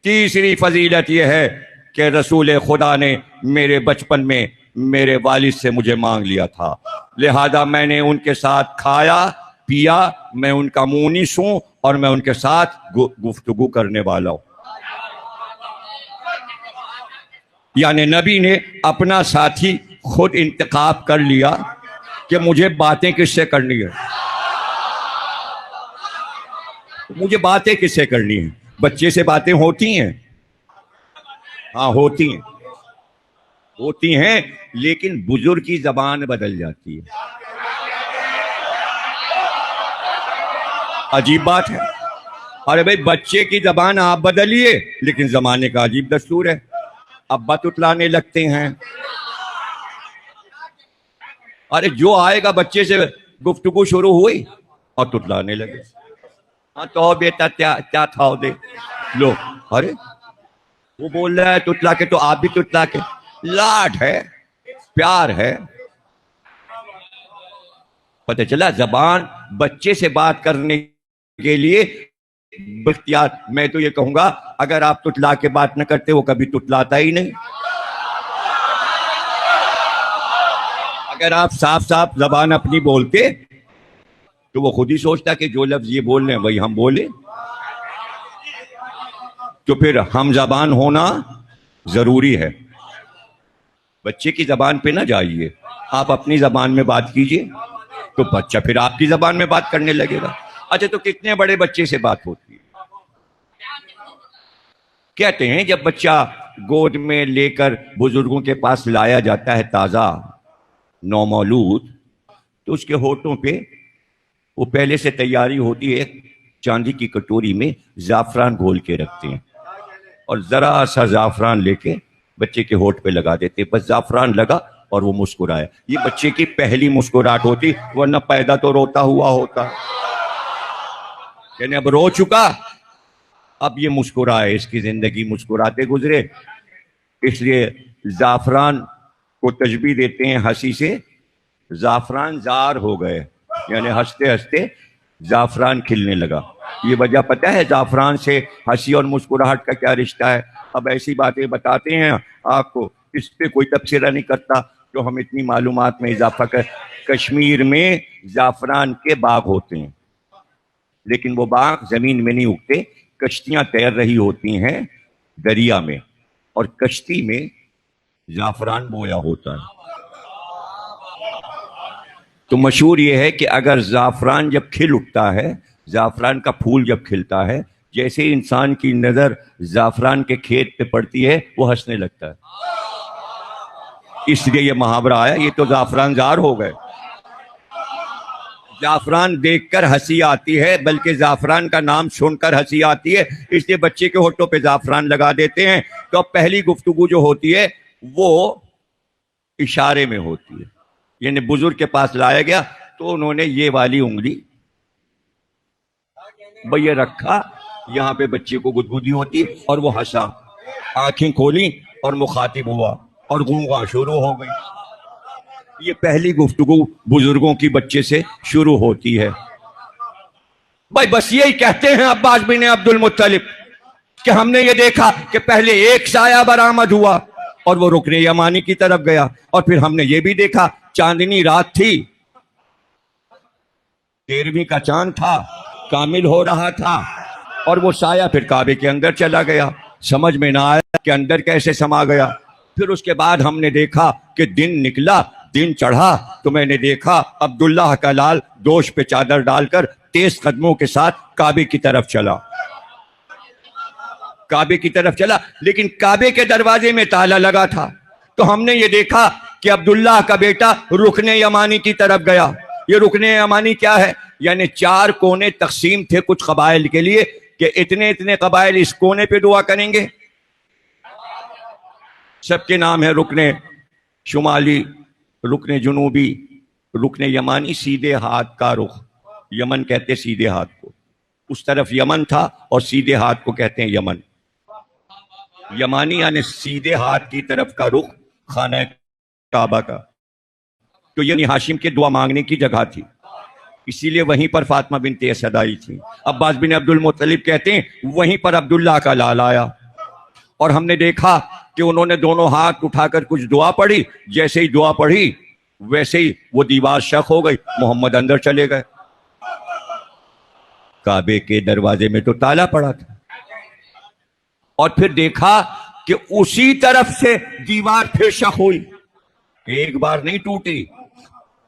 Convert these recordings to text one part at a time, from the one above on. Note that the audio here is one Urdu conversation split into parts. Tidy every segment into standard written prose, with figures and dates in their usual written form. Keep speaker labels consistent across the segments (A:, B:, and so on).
A: تیسری فضیلت یہ ہے کہ رسول خدا نے میرے بچپن میں میرے والد سے مجھے مانگ لیا تھا، لہذا میں نے ان کے ساتھ کھایا پیا، میں ان کا مونس ہوں اور میں ان کے ساتھ گفتگو کرنے والا ہوں۔ یعنی نبی نے اپنا ساتھی خود انتخاب کر لیا کہ مجھے باتیں کس سے کرنی ہے، مجھے باتیں کس سے کرنی ہیں۔ بچے سے باتیں ہوتی ہیں، ہاں ہوتی ہیں، لیکن بزرگ کی زبان بدل جاتی ہے۔ عجیب بات ہے۔ ارے بھائی بچے کی زبان آپ بدلیے، لیکن زمانے کا عجیب دستور ہے، ابا تتلانے لگتے ہیں۔ ارے جو آئے گا بچے سے گفتگو شروع ہوئی اور تتلانے لگے، ہاں تو بیٹا کیا تھا دے لو، ارے وہ بول رہا ہے تتلا کے تو آپ بھی تتلا کے۔ لاڈ ہے، پیار ہے۔ پتہ چلا زبان بچے سے بات کرنے کے لیے اختیار، میں تو یہ کہوں گا اگر آپ تتلا کے بات نہ کرتے وہ کبھی تتلاتا ہی نہیں۔ اگر آپ صاف صاف زبان اپنی بولتے تو وہ خود ہی سوچتا کہ جو لفظ یہ بول رہے ہیں وہی ہم بولیں۔ تو پھر ہم زبان ہونا ضروری ہے۔ بچے کی زبان پہ نہ جائیے، آپ اپنی زبان میں بات کیجئے تو بچہ پھر آپ کی زبان میں بات کرنے لگے گا۔ اچھا تو کتنے بڑے بچے سے بات ہوتی ہے؟ کہتے ہیں جب بچہ گود میں لے کر بزرگوں کے پاس لایا جاتا ہے تازہ نومولود، تو اس کے ہونٹوں پہ وہ پہلے سے تیاری ہوتی ہے، چاندی کی کٹوری میں زعفران گھول کے رکھتے ہیں اور ذرا سا زعفران لے کے بچے کے ہونٹ پہ لگا دیتے، بس زعفران لگا اور وہ مسکرایا۔ یہ بچے کی پہلی مسکراہٹ ہوتی، ورنہ پیدا تو روتا ہوا ہوتا، یعنی اب رو چکا، اب یہ مسکرائے، اس کی زندگی مسکراتے گزرے۔ اس لیے زعفران کو تشبیہ دیتے ہیں ہنسی سے، زعفران زار ہو گئے، یعنی ہنستے ہنستے زعفران کھلنے لگا۔ یہ وجہ پتہ ہے زعفران سے ہنسی اور مسکراہٹ کا کیا رشتہ ہے؟ اب ایسی باتیں بتاتے ہیں آپ کو، اس پہ کوئی تبصرہ نہیں کرتا تو ہم اتنی معلومات میں اضافہ کر۔ کشمیر میں زعفران کے باغ ہوتے ہیں، لیکن وہ باغ زمین میں نہیں اگتے، کشتیاں تیر رہی ہوتی ہیں دریا میں اور کشتی میں زعفران بویا ہوتا ہے۔ تو مشہور یہ ہے کہ اگر زعفران جب کھل اٹھتا ہے، زعفران کا پھول جب کھلتا ہے، جیسے انسان کی نظر زعفران کے کھیت پہ پڑتی ہے وہ ہنسنے لگتا ہے۔ اس لیے یہ محاورہ آیا، یہ تو زعفران زار ہو گئے۔ زعفران دیکھ کر ہنسی آتی ہے، بلکہ زعفران کا نام سن کر ہنسی آتی ہے، اس لیے بچے کے ہونٹوں پہ زعفران لگا دیتے ہیں۔ تو اب پہلی گفتگو جو ہوتی ہے وہ اشارے میں ہوتی ہے، یعنی بزرگ کے پاس لایا گیا تو انہوں نے یہ والی انگلی بھئی رکھا، یہاں پہ بچے کو گدگدی ہوتی اور وہ ہنسا، آنکھیں کھولی اور مخاطب ہوا اور گونگا شروع ہو گئی۔ یہ پہلی گفتگو بزرگوں کی بچے سے شروع ہوتی ہے۔ بھائی بس یہی کہتے ہیں عباس بن عبد المطلب کہ ہم نے یہ دیکھا کہ پہلے ایک سایہ برآمد ہوا اور وہ رکن یمانی کی طرف گیا، اور پھر ہم نے یہ بھی دیکھا چاندنی رات تھی، 13ویں کا چاند تھا، کامل ہو رہا تھا، اور وہ سایہ پھر کعبے کے اندر چلا گیا۔ سمجھ میں نہ آیا کہ اندر کیسے سما گیا۔ پھر اس کے بعد ہم نے دیکھا کہ دن نکلا، دن چڑھا، تو میں نے دیکھا عبداللہ کا لال دوش پہ چادر ڈال کر تیز قدموں کے ساتھ کعبے کی طرف چلا، کعبے کی طرف چلا، لیکن کعبے کے دروازے میں تالا لگا تھا۔ تو ہم نے یہ دیکھا کہ عبداللہ کا بیٹا رکن یمانی کی طرف گیا۔ یہ رکن یمانی کیا ہے؟ یعنی 4 کونے تقسیم تھے کچھ قبائل کے لیے کہ اتنے قبائل اس کونے پہ دعا کریں گے، سب کے نام ہے رکن شمالی، رکن جنوبی، رکن یمانی، سیدھے ہاتھ کا رخ، یمن کہتے سیدھے ہاتھ کو، اس طرف یمن تھا اور سیدھے ہاتھ کو کہتے ہیں یمن۔ یمانی یعنی سیدھے ہاتھ کی طرف کا رخ خانہ کعبہ کا، تو یعنی ہاشم کے دعا مانگنے کی جگہ تھی، اسی لیے وہیں پر فاطمہ بنت اسد آئی تھی۔ عباس بن عبد المطلب کہتے ہیں وہیں پر عبداللہ کا لال آیا، اور ہم نے دیکھا کہ انہوں نے دونوں ہاتھ اٹھا کر کچھ دعا پڑھی، جیسے ہی دعا پڑھی ویسے ہی وہ دیوار شق ہو گئی، محمد اندر چلے گئے۔ کعبے کے دروازے میں تو تالا پڑا تھا، اور پھر دیکھا کہ اسی طرف سے دیوار پھر شق ہوئی، ایک بار نہیں ٹوٹی،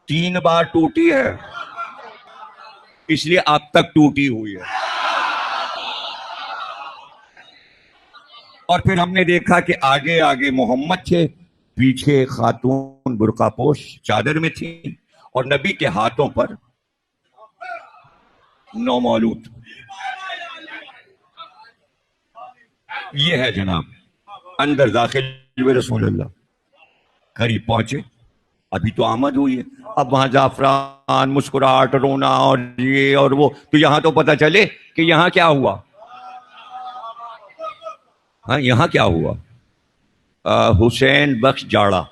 A: 3 بار ٹوٹی ہے، اس لیے اب تک ٹوٹی ہوئی ہے۔ اور پھر ہم نے دیکھا کہ آگے آگے محمد تھے، پیچھے خاتون برقع پوش چادر میں تھی، اور نبی کے ہاتھوں پر نومولود۔ یہ ہے جناب، اندر داخل ہوئے رسول اللہ، قریب پہنچے، ابھی تو آمد ہوئی ہے، اب وہاں زعفران، مسکراہٹ، رونا اور یہ اور وہ، تو یہاں تو پتہ چلے کہ یہاں کیا ہوا۔ ہاں یہاں کیا ہوا؟ حسین بخش جاڑا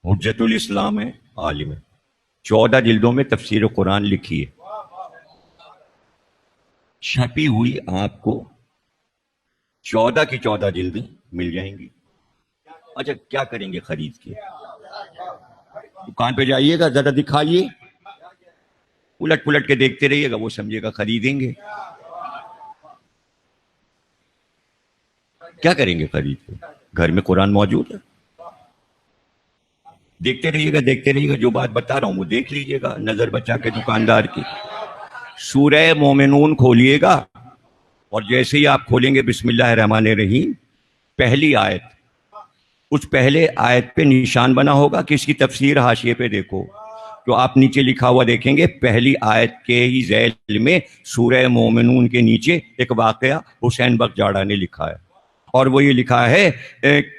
A: حجت الاسلام ہے، عالم ہے، 14 جلدوں میں تفسیر قرآن لکھی ہے، چھپی ہوئی آپ کو 14 کی 14 جلدیں مل جائیں گی۔ اچھا کیا کریں گے خرید کے؟ دکان پہ جائیے گا، ذرا دکھائیے، الٹ پلٹ کے دیکھتے رہیے گا، وہ سمجھے گا خریدیں گے۔ کیا کریں گے خرید کے؟ گھر میں قرآن موجود ہے، دیکھتے رہیے گا، دیکھتے رہیے گا، جو بات بتا رہا ہوں وہ دیکھ لیجیے گا، نظر بچا کے دکاندار کی۔ سورہ مومنون کھولیے گا، اور جیسے ہی آپ کھولیں گے بسم اللہ الرحمن الرحیم، پہلی آیت، اس پہلے آیت پہ نشان بنا ہوگا کہ اس کی تفسیر حاشیے پہ دیکھو، تو آپ نیچے لکھا ہوا دیکھیں گے، پہلی آیت کے ہی ذیل میں سورہ مومنون کے نیچے ایک واقعہ حسین بخش جاڑا نے لکھا ہے، اور وہ یہ لکھا ہے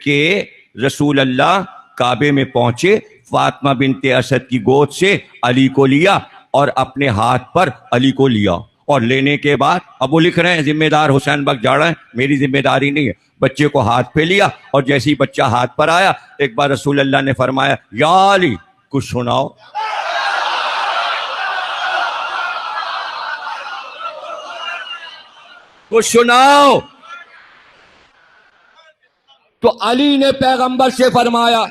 A: کہ رسول اللہ کعبے میں پہنچے، فاطمہ بنت اسد کی گود سے علی کو لیا اور اپنے ہاتھ پر علی کو لیا، اور لینے کے بعد اب وہ لکھ رہے ہیں ذمہ دار حسین بخش جاڑا ہے، میری ذمہ داری نہیں ہے، بچے کو ہاتھ پہ لیا، اور جیسے ہی بچہ ہاتھ پر آیا ایک بار رسول اللہ نے فرمایا یا علی کچھ سناؤ، کچھ سناؤ۔ تو علی نے پیغمبر سے فرمایا،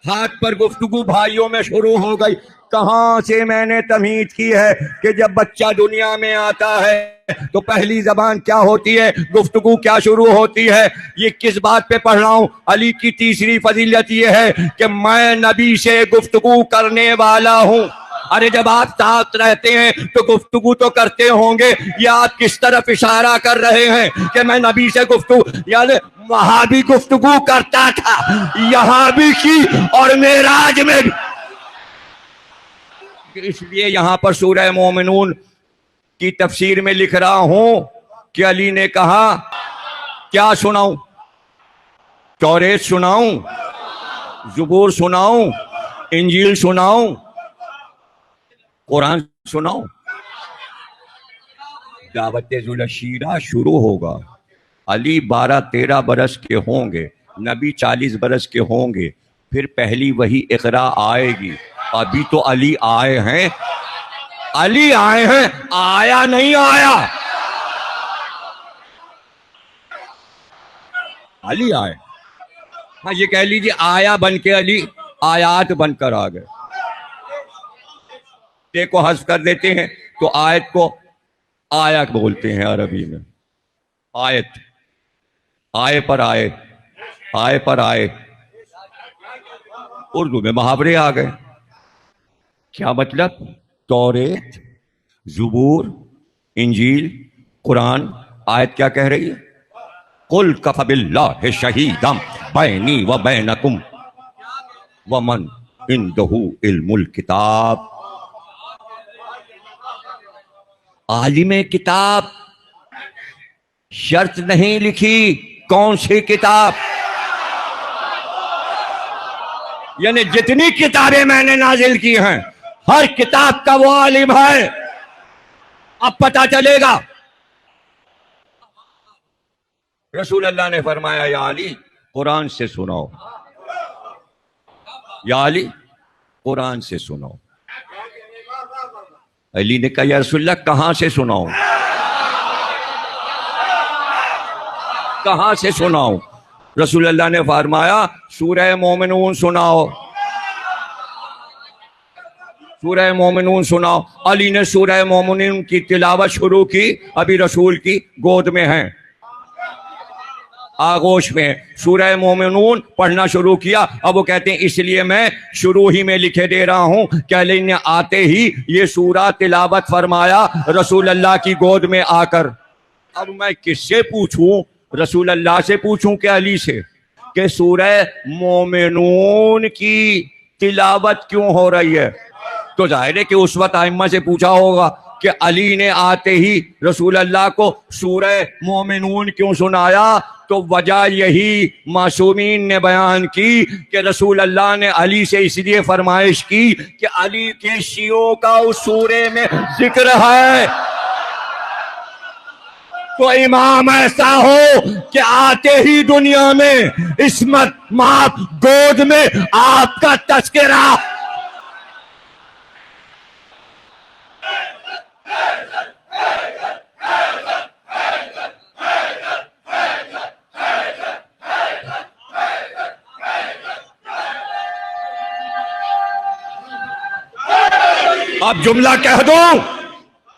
A: ہاتھ پر گفتگو بھائیوں میں شروع ہو گئی، کہاں سے میں نے تمہید کی ہے کہ جب بچہ دنیا میں آتا ہے تو پہلی زبان کیا ہوتی ہے، گفتگو کیا شروع ہوتی ہے، یہ کس بات پہ پڑھ رہا ہوں؟ علی کی تیسری فضیلت یہ ہے کہ میں نبی سے گفتگو کرنے والا ہوں۔ ارے جب آپ ساتھ رہتے ہیں تو گفتگو تو کرتے ہوں گے، یا آپ کس طرف اشارہ کر رہے ہیں کہ میں نبی سے گفتگو، یعنی وہاں بھی گفتگو کرتا تھا، یہاں بھی کی، اور معراج میں بھی۔ اس لیے یہاں پر سورہ مومنون کی تفسیر میں لکھ رہا ہوں کہ علی نے کہا کیا سناؤں؟ توریت سناؤں؟ زبور سناؤں؟ انجیل سناؤں؟ قرآن سناؤں؟ دعوت ذوالشیرہ شروع ہوگا، علی 12-13 برس کے ہوں گے، نبی 40 برس کے ہوں گے، پھر پہلی وحی اقرا آئے گی، ابھی تو علی آئے ہیں، علی آئے ہیں، آیا نہیں آیا، علی آئے، ہاں یہ کہہ لیجیے آیا بن کے علی آیات بن کر آ گئے، تے کو حذف کر دیتے ہیں تو آیت کو آیا بولتے ہیں عربی میں، آیت، آئے پر آئے، آئے پر آئے، اردو میں محاورے آ گئے، کیا مطلب؟ توریت، زبور، انجیل، قرآن، آیت کیا کہہ رہی ہے؟ قل کفی باللہ شہیدا بینی و بینکم ومن عندہ علم الکتاب۔ عالم کتاب، شرط نہیں لکھی کون سی کتاب، یعنی جتنی کتابیں میں نے نازل کی ہیں ہر کتاب کا وہ عالم ہے، اب پتہ چلے گا۔ رسول اللہ نے فرمایا یا علی قرآن سے سناؤ، یا علی قرآن سے سناؤ۔ علی نے کہا یا رسول اللہ کہاں سے سناؤں؟ کہاں سے سناؤں؟ رسول اللہ نے فرمایا سورہ مومنون سناؤ، سورہ مومنون سناؤ۔ علی نے سورہ مومنون کی تلاوت شروع کی، ابھی رسول کی گود میں ہیں، آغوش میں سورہ مومنون پڑھنا شروع کیا۔ اب وہ کہتے ہیں اس لیے میں شروع ہی میں لکھے دے رہا ہوں کہ علی نے آتے ہی یہ سورہ تلاوت فرمایا رسول اللہ کی گود میں آ کر۔ اب میں کس سے پوچھوں؟ رسول اللہ سے پوچھوں کہ علی سے، کہ سورہ مومنون کی تلاوت کیوں ہو رہی ہے؟ تو ظاہر ہے کہ اس وقت ائمہ سے پوچھا ہوگا کہ علی نے آتے ہی رسول اللہ کو سورہ مومنون کیوں سنایا؟ تو وجہ یہی معصومین نے بیان کی کہ رسول اللہ نے علی سے اس لیے فرمائش کی کہ علی کے شیعوں کا اس سورے میں ذکر ہے، تو امام ایسا ہو کہ آتے ہی دنیا میں عصمت ماں گود میں آپ کا تذکرہ۔ اب جملہ کہہ دوں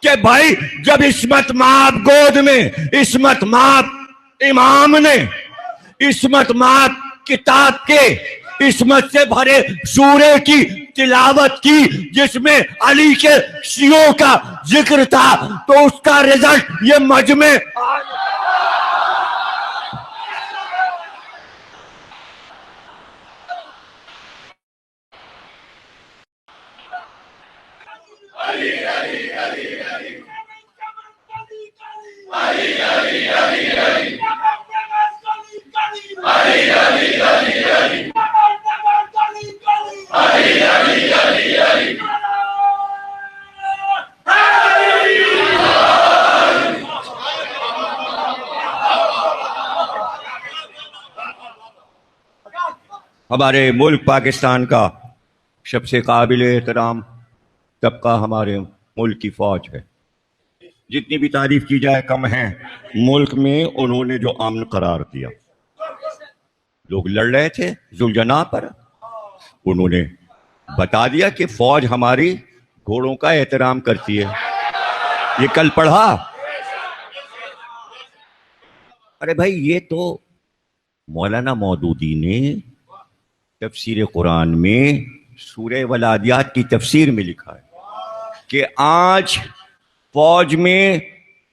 A: کہ بھائی جب عصمت ماں گود میں، عصمت ماں امام نے عصمت ماں کتاب کے عصمت سے بھرے سورے کی تلاوت کی جس میں علی کے شیعوں کا ذکر تھا، تو اس کا رزلٹ یہ مجمع ہمارے ملک پاکستان کا سب سے قابل احترام طبقہ ہمارے ملک کی فوج ہے۔ جتنی بھی تعریف کی جائے کم ہے۔ ملک میں انہوں نے جو امن قرار دیا، لوگ لڑ رہے تھے ذوالجناح پر، انہوں نے بتا دیا کہ فوج ہماری گھوڑوں کا احترام کرتی ہے۔ یہ کل پڑھا؟ ارے بھائی یہ تو مولانا مودودی نے تفسیر قرآن میں سورہ ولادیات کی تفسیر میں لکھا ہے کہ آج فوج میں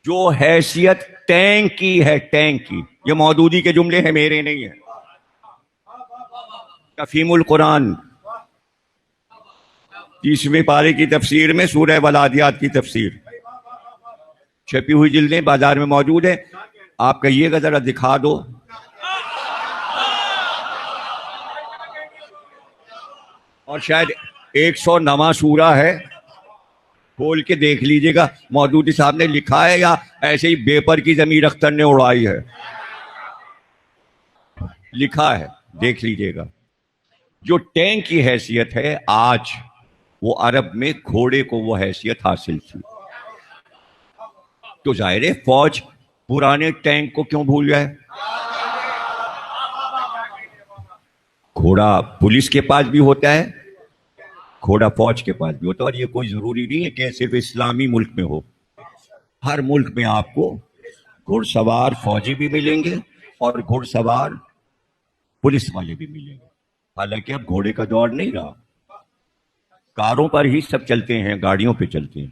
A: جو حیثیت ٹینک کی ہے، ٹینک کی، یہ مودودی کے جملے ہیں، میرے نہیں ہیں، تفہیم القرآن 30ویں پارے کی تفسیر میں سورہ ولادیات کی تفسیر چھپی ہوئی جلدیں بازار میں موجود ہیں، آپ کہیے گا ذرا دکھا دو۔ اور شاید 109واں سورہ ہے، کھول کے دیکھ لیجئے گا مودودی صاحب نے لکھا ہے یا ایسے ہی بیپر کی ضمیر اختر نے اڑائی ہے، لکھا ہے، دیکھ لیجئے گا۔ جو ٹینک کی حیثیت ہے آج، وہ عرب میں گھوڑے کو وہ حیثیت حاصل تھی۔ تو ظاہر ہے فوج پرانے ٹینک کو کیوں بھول جائے؟ گھوڑا پولیس کے پاس بھی ہوتا ہے، گھوڑا فوج کے پاس بھی ہوتا ہے، اور یہ کوئی ضروری نہیں ہے کہ صرف اسلامی ملک میں ہو۔ ہر ملک میں آپ کو گھڑ سوار فوجی بھی ملیں گے اور گھڑ سوار پولیس والے بھی ملیں گے۔ حالانکہ اب گھوڑے کا دور نہیں رہا، کاروں پر ہی سب چلتے ہیں، گاڑیوں پہ چلتے ہیں۔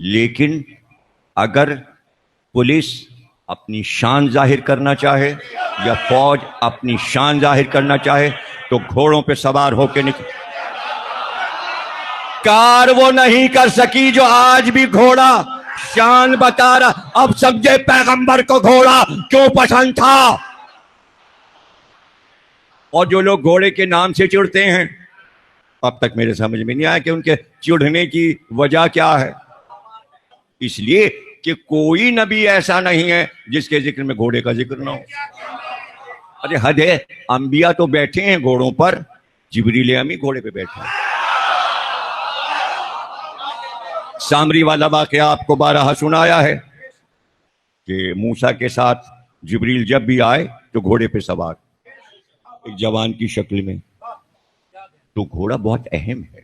A: لیکن اگر پولیس اپنی شان ظاہر کرنا چاہے یا فوج اپنی شان ظاہر کرنا چاہے تو گھوڑوں پہ سوار ہو کے نکل۔ کار وہ نہیں کر سکی جو آج بھی گھوڑا شان بتا رہا۔ اب سمجھے پیغمبر کو گھوڑا کیوں پسند تھا۔ اور جو لوگ گھوڑے کے نام سے چڑھتے ہیں، اب تک میرے سمجھ میں نہیں آیا کہ ان کے چڑھنے کی وجہ کیا ہے۔ اس لیے کہ کوئی نبی ایسا نہیں ہے جس کے ذکر میں گھوڑے کا ذکر نہ ہو۔ ارے حد ہے، انبیاء تو بیٹھے ہیں گھوڑوں پر، جبریل امی گھوڑے پہ بیٹھے ہیں۔ سامری والا واقعہ آپ کو بارہا سنایا ہے کہ موسیٰ کے ساتھ جبریل جب بھی آئے تو گھوڑے پہ سوار، ایک جوان کی شکل میں. تو گھوڑا بہت اہم ہے.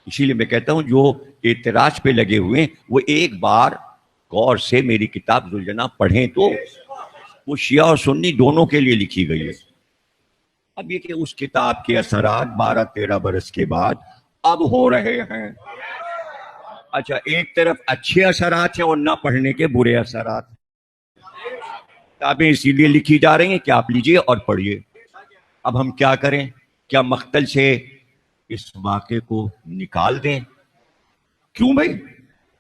A: اسی لیے میں کہتا ہوں جو اعتراض پہ لگے ہوئے ہیں وہ ایک بار غور سے میری کتاب ذوالجناح پڑھیں تو وہ شیعہ اور سنی دونوں کے لیے لکھی گئی ہے. اب یہ کہ اس کتاب کے اثرات 12-13 برس کے بعد اب ہو رہے ہیں. اچھا، ایک طرف اچھے اثرات ہیں اور نہ پڑھنے کے برے اثرات. کتابیں اسی لیے لکھی جا رہی ہیں کہ آپ لیجئے اور پڑھیے. اب ہم کیا کریں؟ کیا مقتل سے اس واقعے کو نکال دیں؟ کیوں بھائی؟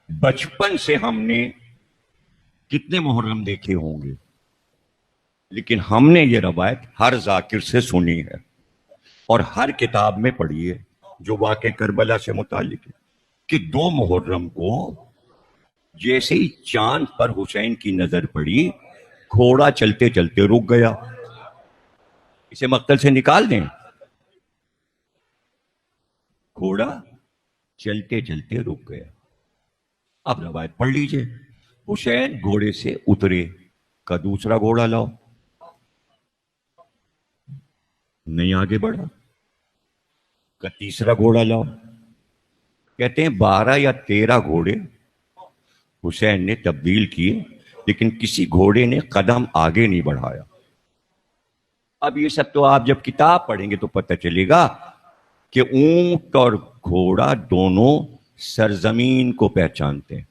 A: بچپن سے ہم نے کتنے محرم دیکھے ہوں گے، لیکن ہم نے یہ روایت ہر ذاکر سے سنی ہے اور ہر کتاب میں پڑھی ہے جو واقع کربلا سے متعلق ہے کہ 2 محرم کو جیسے ہی چاند پر حسین کی نظر پڑی، گھوڑا چلتے چلتے رک گیا. اسے مقتل سے نکال دیں. گھوڑا چلتے چلتے رک گیا. اب روایت پڑھ لیجئے. حسین گھوڑے سے اترے، کا دوسرا گھوڑا لاؤ، نہیں آگے بڑھا. کا تیسرا گھوڑا لاؤ. کہتے ہیں 12 یا 13 گھوڑے حسین نے تبدیل کیے لیکن کسی گھوڑے نے قدم آگے نہیں بڑھایا. اب یہ سب تو آپ جب کتاب پڑھیں گے تو پتہ چلے گا کہ اونٹ اور گھوڑا دونوں سرزمین کو پہچانتے ہیں.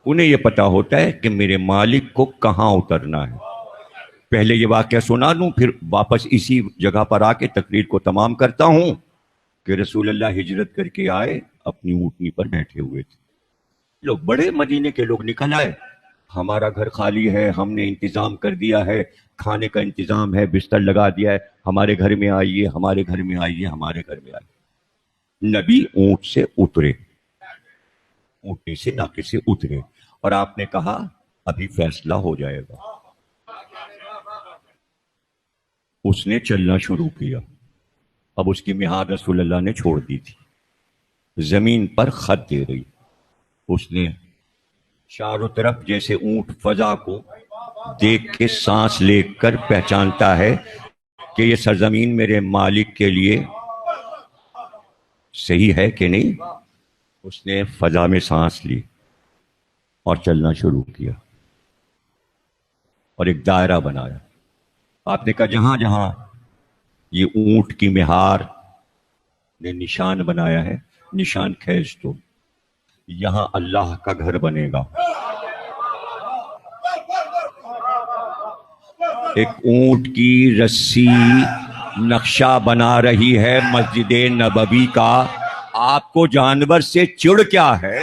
A: انہیں یہ پتا ہوتا ہے کہ میرے مالک کو کہاں اترنا ہے. پہلے یہ واقعہ سنا دوں پھر واپس اسی جگہ پر آ کے تقریر کو تمام کرتا ہوں کہ رسول اللہ ہجرت کر کے آئے، اپنی اونٹنی پر بیٹھے ہوئے تھے. لوگ بڑے مدینے کے لوگ نکل آئے، ہمارا گھر خالی ہے، ہم نے انتظام کر دیا ہے، کھانے کا انتظام ہے، بستر لگا دیا ہے، ہمارے گھر میں آئیے، ہمارے گھر میں آئیے، ہمارے گھر میں آئیے. نبی اونٹ سے اترے، اونٹنی سے ناقے سے اترے اور آپ نے کہا ابھی فیصلہ ہو جائے گا. اس نے چلنا شروع کیا. اب اس کی مہار رسول اللہ نے چھوڑ دی تھی، زمین پر خط دے رہی. اس نے چاروں طرف جیسے اونٹ فضا کو دیکھ کے سانس لے کر پہچانتا ہے کہ یہ سرزمین میرے مالک کے لیے صحیح ہے کہ نہیں، اس نے فضا میں سانس لی اور چلنا شروع کیا اور ایک دائرہ بنایا. آپ نے کہا جہاں جہاں یہ اونٹ کی مہار نے نشان بنایا ہے، نشان کھینچ دو، یہاں اللہ کا گھر بنے گا. ایک اونٹ کی رسی نقشہ بنا رہی ہے مسجد نبوی کا. آپ کو جانور سے چڑ کیا ہے؟